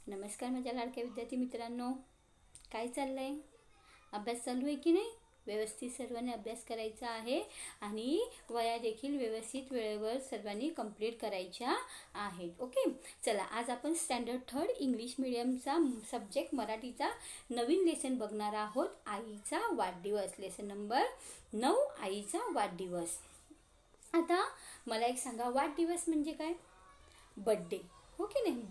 नमस्कार माझ्या लाडक्या विद्यार्थी मित्रांनो, काय चाललंय? अभ्यास चालू आहे की नाही? व्यवस्थित सर्वांनी अभ्यास करायचा आहे आणि वया देखील व्यवस्थित वेळेवर सर्वांनी कंप्लीट करायच्या आहेत. ओके, चला आज आपण स्टँडर्ड 3 इंग्लिश मीडियमचा सब्जेक्ट मराठीचा नवीन लेसन बघणार आहोत. आईचा वाढदिवस, लेसन नंबर 9, आईचा वाढदिवस. आता मला एक सांगा, वाढदिवस म्हणजे काय? बड्डे, हो की नाही?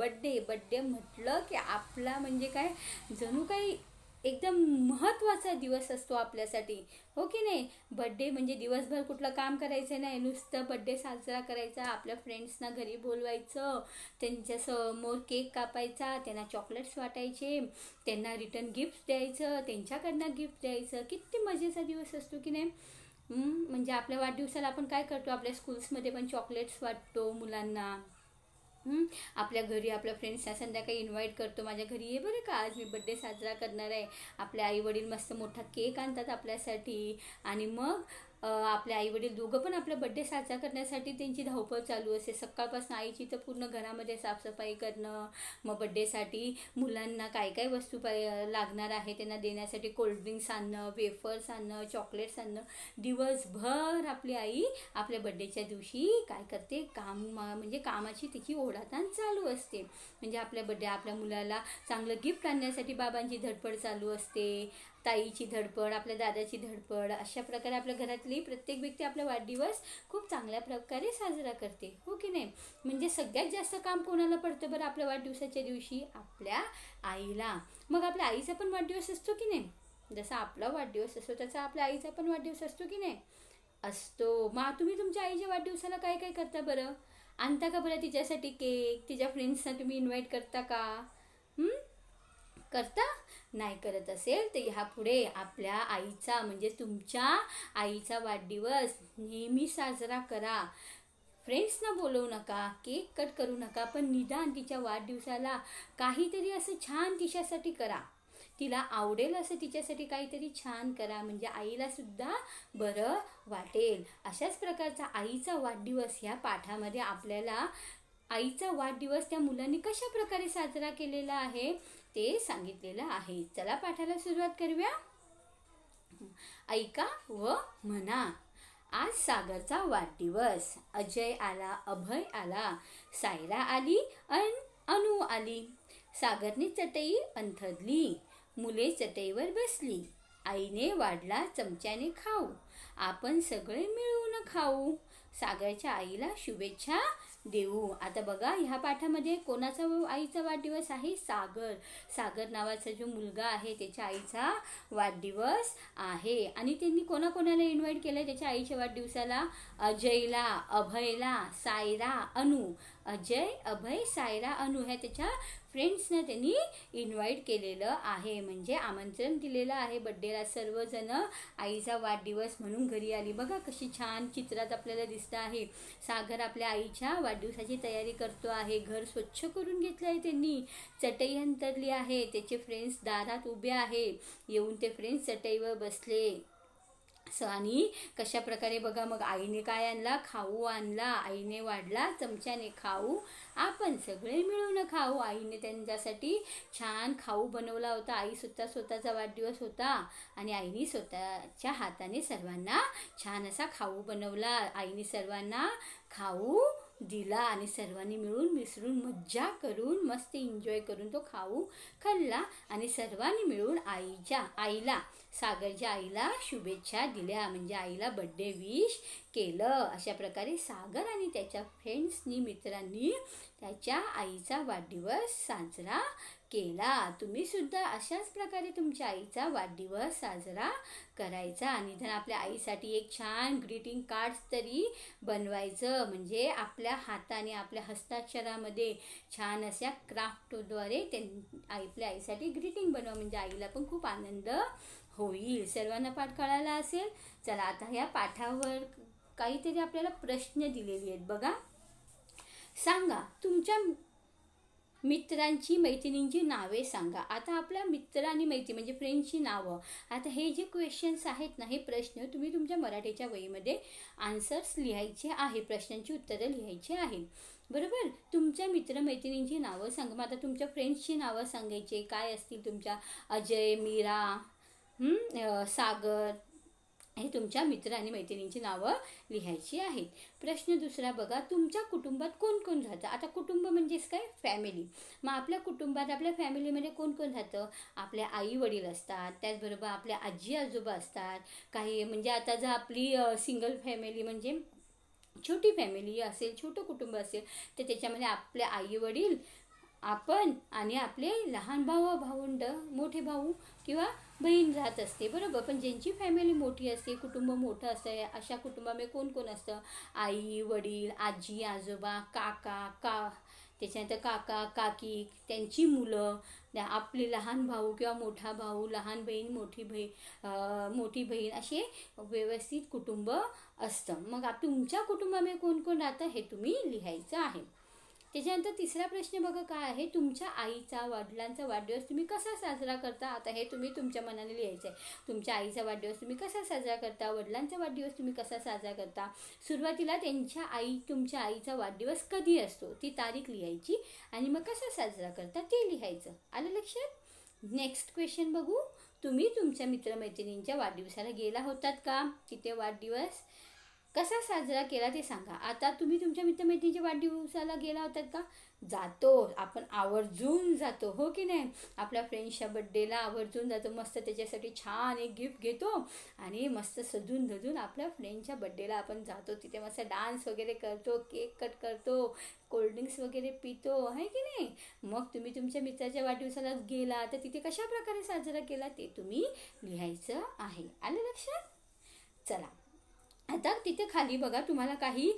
बड्डे म्हटलं की आपला म्हणजे काय, जणू काही एकदम महत्त्वाचा दिवस असतो आपल्यासाठी, हो की नाही? बड्डे म्हणजे दिवसभर कुठलं काम करायचं नाही, नुसतं बड्डे साजरा करायचा, आपल्या फ्रेंड्सना घरी बोलवायचं, त्यांच्यासमोर केक कापायचा, त्यांना चॉकलेट्स वाटायचे, त्यांना रिटर्न गिफ्ट द्यायचं, त्यांच्याकडनं गिफ्ट द्यायचं. किती मजेचा दिवस असतो की नाही? म्हणजे आपल्या वाढदिवसाला आपण काय करतो, आपल्या स्कूल्समध्ये पण चॉकलेट्स वाटतो मुलांना. आपल्या घरी आपल्या फ्रेंड्सना संध्याकाळी इन्व्हाइट करतो, माझ्या घरी ये बरं का, आज मी बड्डे साजरा करणार आहे. आपले आईवडील मस्त मोठा केक आणतात आपल्यासाठी आणि मग आपले आईवडील दोघं पण आपला बड्डे साजरा करण्यासाठी त्यांची धावपळ चालू असते. सकाळपासून आईची तर पूर्ण घरामध्ये साफसफाई करणं, मग बड्डेसाठी मुलांना काय काय वस्तू लागणार आहे त्यांना देण्यासाठी कोल्ड्रिंक्स आणणं, वेफर्स आणणं, चॉकलेट्स आणणं. दिवसभर आपली आई आपल्या बड्डेच्या दिवशी काय करते, म्हणजे कामाची तिची ओढाताण चालू असते. म्हणजे आपल्या बड्डे, आपल्या मुलाला चांगलं गिफ्ट आणण्यासाठी बाबांची धडपड चालू असते, ताईची धडपड, आपल्या दादाची धडपड. अशा प्रकारे आपल्या घरातली प्रत्येक व्यक्ती आपला वाढदिवस खूप चांगल्या प्रकारे साजरा करते, हो की नाही? म्हणजे सगळ्यात जास्त काम कोणाला पडतं बरं आपल्या वाढदिवसाच्या दिवशी? आपल्या आईला. मग आपल्या आईचा पण वाढदिवस असतो की नाही? जसा आपला वाढदिवस असतो तसा आपल्या आईचा पण वाढदिवस असतो की नाही? असतो. मग तुम्ही तुमच्या आईच्या वाढदिवसाला काय काय करता बरं? आणता का बरं तिच्यासाठी केक? तिच्या फ्रेंड्सना तुम्ही इन्व्हाइट करता का? करता? नाही करत असेल तर ह्यापुढे आपल्या आईचा म्हणजे तुमच्या आईचा वाढदिवस नेहमी साजरा करा. फ्रेंड्सना बोलवू नका, केक कट करू नका, पण निदान तिच्या वाढदिवसाला काहीतरी असं छान तिच्यासाठी करा. तिला आवडेल असं तिच्यासाठी काहीतरी छान करा, म्हणजे आईला सुद्धा बरं वाटेल. अशाच प्रकारचा आईचा वाढदिवस ह्या पाठामध्ये आपल्याला आईचा वाढदिवस त्या मुलांनी कशा प्रकारे साजरा केलेला आहे ते सांगितलेलं आहे. चला पाठाला सुरुवात करूया. ऐका व म्हणा. आज सागरचा वाढदिवस. अजय आला, अभय आला, सायरा आली अनु आली. सागरने चटई अंथरली, मुले चटईवर बसली. आईने वाढला चमच्याने खाऊ, आपण सगळे मिळून खाऊ. सागरच्या आईला शुभेच्छा देऊ. आता बघा, ह्या पाठामध्ये कोणाचा आईचा वाढदिवस आहे? सागर नावाचा जो मुलगा आहे त्याच्या आईचा वाढदिवस आहे. आणि त्यांनी कोणाकोणाला इन्व्हाइट केलं त्याच्या आईच्या वाढदिवसाला? अजयला, अभयला, सायरा, अनु. अजय, अभय, सायरा, अनु ह्या त्याच्या फ्रेंड्सना त्यांनी इन्व्हाइट केलेलं आहे, म्हणजे आमंत्रण दिलेलं आहे बड्डेला. सर्वजण आईचा वाढदिवस म्हणून घरी आली. बघा कशी छान चित्रात आपल्याला दिसतं आहे. सागर आपल्या आईच्या वाढदिवसाची तयारी करतो आहे. घर स्वच्छ करून घेतलं आहे त्यांनी, चटई अंथरली आहे, त्याचे फ्रेंड्स दारात उभे आहे. येऊन ते फ्रेंड्स चटईवर बसले. आणि कशा प्रकारे बघा, मग आईने काय आणला? खाऊ आणला. आईने वाढला चमच्याने खाऊ, आपण सगळे मिळून खाऊ. आईने त्यांच्यासाठी छान खाऊ बनवला होता. आई स्वतःचा वाढदिवस होता आणि आईने स्वतःच्या हाताने सर्वांना छान असा खाऊ बनवला. आईने सर्वांना खाऊ दिला आणि सर्वांनी मिळून मिसळून मज्जा करून मस्त एन्जॉय करून तो खाऊ खाल्ला. आणि सर्वांनी मिळून आईला, सागरच्या आईला शुभेच्छा दिल्या, म्हणजे आईला बड्डे विश केलं. अशा प्रकारे सागर आणि त्याच्या फ्रेंड्सनी, मित्रांनी त्याच्या आईचा वाढदिवस साजरा केला. तुम्ही सुद्धा अशाच प्रकारे तुमच्या आईचा वाढदिवस साजरा करायचा. आणि निदान आपल्या आईसाठी एक छान ग्रीटिंग कार्ड्स तरी बनवायचं, म्हणजे आपल्या हाताने, आपल्या हस्ताक्षरामध्ये छान अशा क्राफ्टद्वारे आपल्या आईसाठी ग्रीटिंग बनवा, म्हणजे आईला पण खूप आनंद होईल. सर्वांना पाठ कळाला असेल. चला आता या पाठावर काहीतरी आपल्याला प्रश्न दिलेले आहेत बघा. सांगा, तुमच्या मित्रांची, मैत्रिणींची नावे सांगा. आता आपल्या मित्र आणि मैत्री म्हणजे फ्रेंड्सची नावं. आता हे जे क्वेश्चन्स आहेत ना, हे प्रश्न तुम्ही तुमच्या मराठीच्या वहीमध्ये आन्सर्स लिहायचे आहे, प्रश्नांची उत्तरं लिहायची आहेत. बरोबर. तुमच्या मित्रमैत्रिणींची नावं सांगा. मग आता तुमच्या फ्रेंड्सची नावं सांगायचे काय असतील तुमच्या. अजय, मीरा, सागर, हे तुमच्या मित्र आणि मैत्रिणींची नावं लिहायची आहेत. प्रश्न दुसरा बघा, तुमच्या कुटुंबात कोण कोण राहतं. आता कुटुंब म्हणजेच काय, फॅमिली. मग आपल्या कुटुंबात आपल्या फॅमिलीमध्ये कोण कोण राहतं. आपल्या आई वडील असतात, त्याचबरोबर आपल्या आजी आजोबा असतात. काही म्हणजे आता जर आपली सिंगल फॅमिली म्हणजे छोटी फॅमिली असेल, छोटं कुटुंब असेल, तर त्याच्यामध्ये आपले आई वडील, आपण आणि आपले लहान भाऊ भावंड, मोठे भाऊ किंवा बहीण राहत असते. बरोबर. पण ज्यांची फॅमिली मोठी असते, कुटुंब मोठं असतं, अशा कुटुंबामध्ये कोण कोण असतं. आई वडील, आजी आजोबा, त्याच्यानंतर काका काकी, त्यांची मुलं, आपले लहान भाऊ किंवा मोठा भाऊ, लहान बहीण, मोठी बहीण, असे व्यवस्थित कुटुंब असतं. मग तुमच्या कुटुंबामध्ये कोण कोण राहतं हे तुम्ही लिहायचं आहे. त्याच्यानंतर तिसरा प्रश्न बघा काय आहे, तुमच्या आईचा वडिलांचा वाढदिवस तुम्ही कसा साजरा करता. आता हे तुम्ही तुमच्या मनाने लिहायचं आहे. तुमच्या आईचा वाढदिवस तुम्ही कसा साजरा करता, वडिलांचा वाढदिवस तुम्ही कसा साजरा करता. सुरुवातीला तुमच्या आईचा वाढदिवस कधी असतो ती तारीख लिहायची आणि मग कसा साजरा करता ते लिहायचं. आलं लक्षात. नेक्स्ट क्वेश्चन बघू. तुम्ही तुमच्या मित्रमैत्रिणींच्या वाढदिवसाला गेला होतात का. तिथे वाढदिवस कसा साजरा केला ते सांगा. आता तुम्ही तुमच्या मित्रमैत्रिणीच्या वाढदिवसाला गेला होतात का. जातो आपण, आवर्जून जातो, हो की नाही. आपल्या फ्रेंड्सच्या बड्डेला आवर्जून जातो. मस्त त्याच्यासाठी छान एक गिफ्ट घेतो आणि मस्त सजून धजून आपल्या फ्रेंडच्या बड्डेला आपण जातो. तिथे मस्त डान्स वगैरे करतो, केक कट करतो, कोल्ड्रिंक्स वगैरे पितो, आहे की नाही. मग तुम्ही तुमच्या मित्राच्या वाढदिवसाला गेला तर तिथे कशा प्रकारे साजरा केला ते तुम्ही लिहायचं आहे. आलं लक्षात. चला, आता तिथे खाली बघा तुम्हाला काही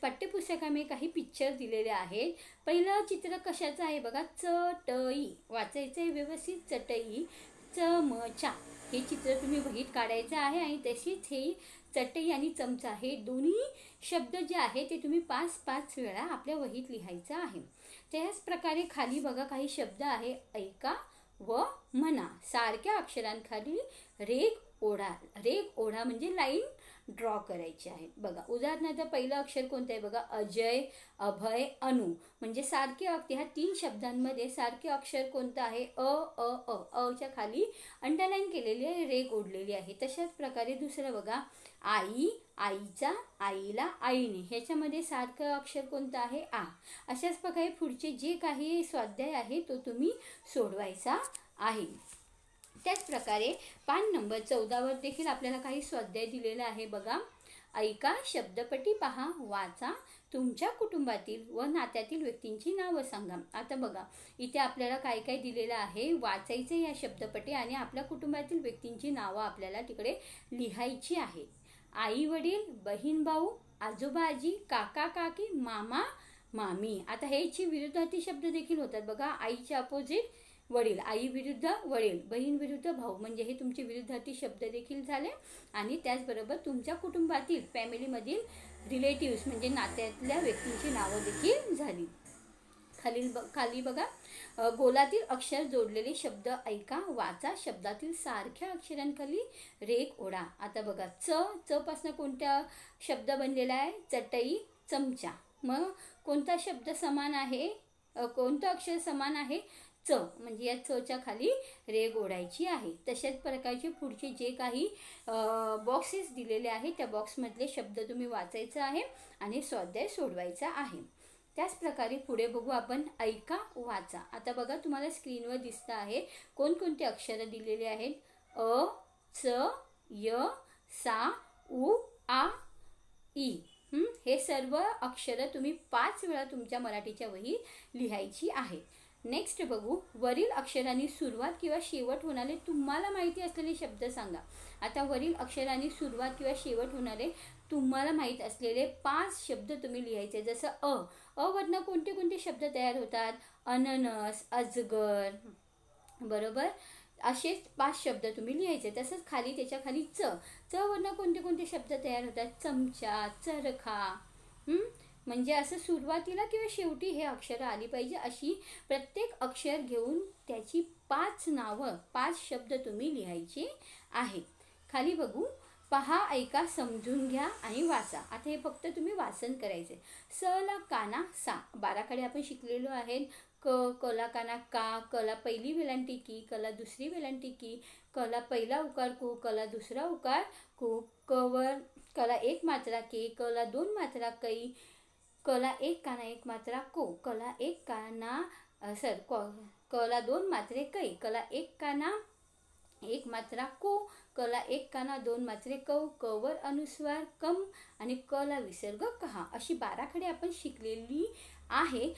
पाठ्यपुस्तकामध्ये काही पिक्चर दिलेले आहेत. पहिलं चित्र कशाचं आहे बघा, चटई. वाचायचं आहे व्यवस्थित. चटई, चमचा, हे चित्र तुम्ही वहीत काढायचं आहे. आणि तशीच हे चटई आणि चमचा हे दोन्ही शब्द जे आहे ते तुम्ही 5-5 वेळा आपल्या वहीत लिहायचं आहे. त्याच प्रकारे खाली बघा काही शब्द आहे, ऐका व म्हणा. सारख्या अक्षरांखाली रेघ ओढा. रेघ ओढा म्हणजे लाईन ड्रॉ करायची आहे. बघा उदाहरणार्थ पहिलं अक्षर कोणतं आहे बघा, अजय, अभय, अनु. म्हणजे सारखे ह्या 3 शब्दांमध्ये सारखे अक्षर कोणतं आहे, अच्या खाली अंडरलाईन केलेली आहे, रेघ ओढलेली आहे. तशाच प्रकारे दुसरं बघा, आई, आईचा, आईला, आईने. ह्याच्यामध्ये सारखं अक्षर कोणतं आहे, आ. अशाच प्रकारे पुढचे जे काही स्वाध्याय आहे तो तुम्ही सोडवायचा आहे. त्याच प्रकारे पान नंबर 14 देखील आपल्याला काही स्वाध्याय दिलेला आहे बघा. ऐका, शब्दपट्टी पहा, वाचा, तुमच्या कुटुंबातील व नात्यातील व्यक्तींची नावं सांगा. आता बघा इथे आपल्याला काय काय दिलेलं आहे, वाचायचं या शब्दपट्टी आणि आपल्या कुटुंबातील व्यक्तींची नावं आपल्याला तिकडे लिहायची आहेत. आई वडील, बहीण भाऊ, आजोबा आजी, काका काकी, मामा मामी. आता ह्याची विरुद्धार्थी शब्द देखील होतात बघा. आईचे अपोजिट वडील, आई विरुद्ध वडील, बहीण विरुद्ध भाऊ, म्हणजे हे तुमचे विरुद्धार्थी शब्द देखील झाले. आणि त्याचबरोबर तुमच्या कुटुंबातील फॅमिलीमधील रिलेटिव्स म्हणजे नात्यातल्या व्यक्तींची नावं देखील झाली. खाली बघा, गोलातील अक्षर जोडलेले शब्द ऐका, वाचा, शब्दातील सारख्या अक्षरांखाली रेघ ओढा. आता बघा च पासून कोणता शब्द बनलेला आहे, चटई, चमचा. मग कोणता शब्द समान आहे, कोणतं अक्षर समान आहे, च. म्हणजे या चच्या खाली रेघ ओढायची आहे. तशाच प्रकारचे पुढचे जे काही बॉक्सेस दिलेले आहेत त्या बॉक्समधले शब्द तुम्ही वाचायचं आहे आणि स्वाध्याय सोडवायचा आहे. त्याच प्रकारे पुढे बघू आपण, ऐका, वाचा. आता बघा तुम्हाला स्क्रीनवर दिसतं आहे कोणकोणते अक्षरं दिलेले आहेत, अ, च, य, सा, उ, आ, ई. हे सर्व अक्षरं तुम्ही 5 वेळा तुमच्या मराठीच्या वहीत लिहायची आहे. नेक्स्ट बघू, वरील अक्षरांनी सुरुवात किंवा शेवट होणारे तुम्हाला माहिती असलेले शब्द सांगा. आता वरील अक्षरांनी सुरुवात किंवा शेवट होणारे तुम्हाला माहीत असलेले 5 शब्द तुम्ही लिहायचे. जसं अ वरनं कोणते कोणते शब्द तयार होतात, अननस, अजगर, बरोबर. असेच 5 शब्द तुम्ही लिहायचे. तसंच खाली त्याच्या खाली च वरनं कोणते कोणते शब्द तयार होतात, चमचा, चरखा. म्हणजे असं सुरुवातीला किंवा शेवटी हे अक्षरं आली पाहिजे. अशी प्रत्येक अक्षर घेऊन त्याची 5 नावं, 5 शब्द तुम्ही लिहायचे आहेत. खाली बघू, पहा, ऐका, समजून घ्या आणि वाचा. आता हे फक्त तुम्ही वाचन करायचे. स ला काना सा, 12 कडे आपण शिकलेलो आहे. क ला काना का, क ला पहिली वेलांटी की, क ला दुसरी वेलांटी की, क ला पहिला उकार कु, क ला दुसरा उकार कु, क ला एक मात्रा के, क ला 2 मात्रा कै, क ला एक काना एक मात्रा को, क ला एक काना क ला 2 मात्रे कै, क ला एक काना एक मात्रा को, क ला एक काना 2 मात्रे कौ, क वर अनुस्वार कम आणि क ला विसर्ग कहा. अशी 12 कडे आपण शिकलेली आहे.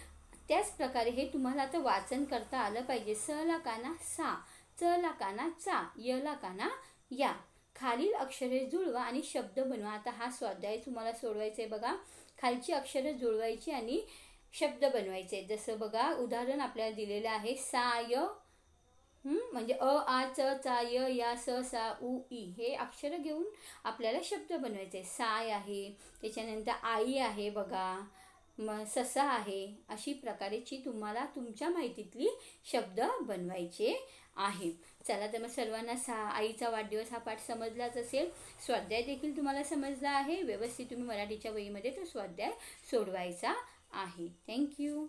त्याच प्रकारे हे तुम्हाला आता वाचन करता आलं पाहिजे. स ला काना सा, च ला काना चा, य ला काना या. खालील अक्षरे जुळवा आणि शब्द बनवा. आता हा स्वाध्याय तुम्हाला सोडवायचा आहे बघा. खालची अक्षरे जुळवायची आणि शब्द बनवायचे. जसं बघा, उदाहरण आपल्याला दिलेलं आहे. साय, म्हणजे अ आ च चा य या स सा उ ई हे अक्षर घेऊन आपल्याला शब्द बनवायचे. साय आहे, त्याच्यानंतर आई आहे बघा, मग ससा आहे. अशी प्रकारेची तुम्हाला तुमच्या माहितीतली शब्द बनवायचे आहे. चला तर मग सर्वांना आईचा वाढदिवस हा पाठ समजलाच असेल. स्वाध्याय देखील तुम्हाला समजला आहे. व्यवस्थित तुम्ही मराठीच्या वहीमध्ये तो स्वाध्याय सोडवायचा आहे. थँक्यू.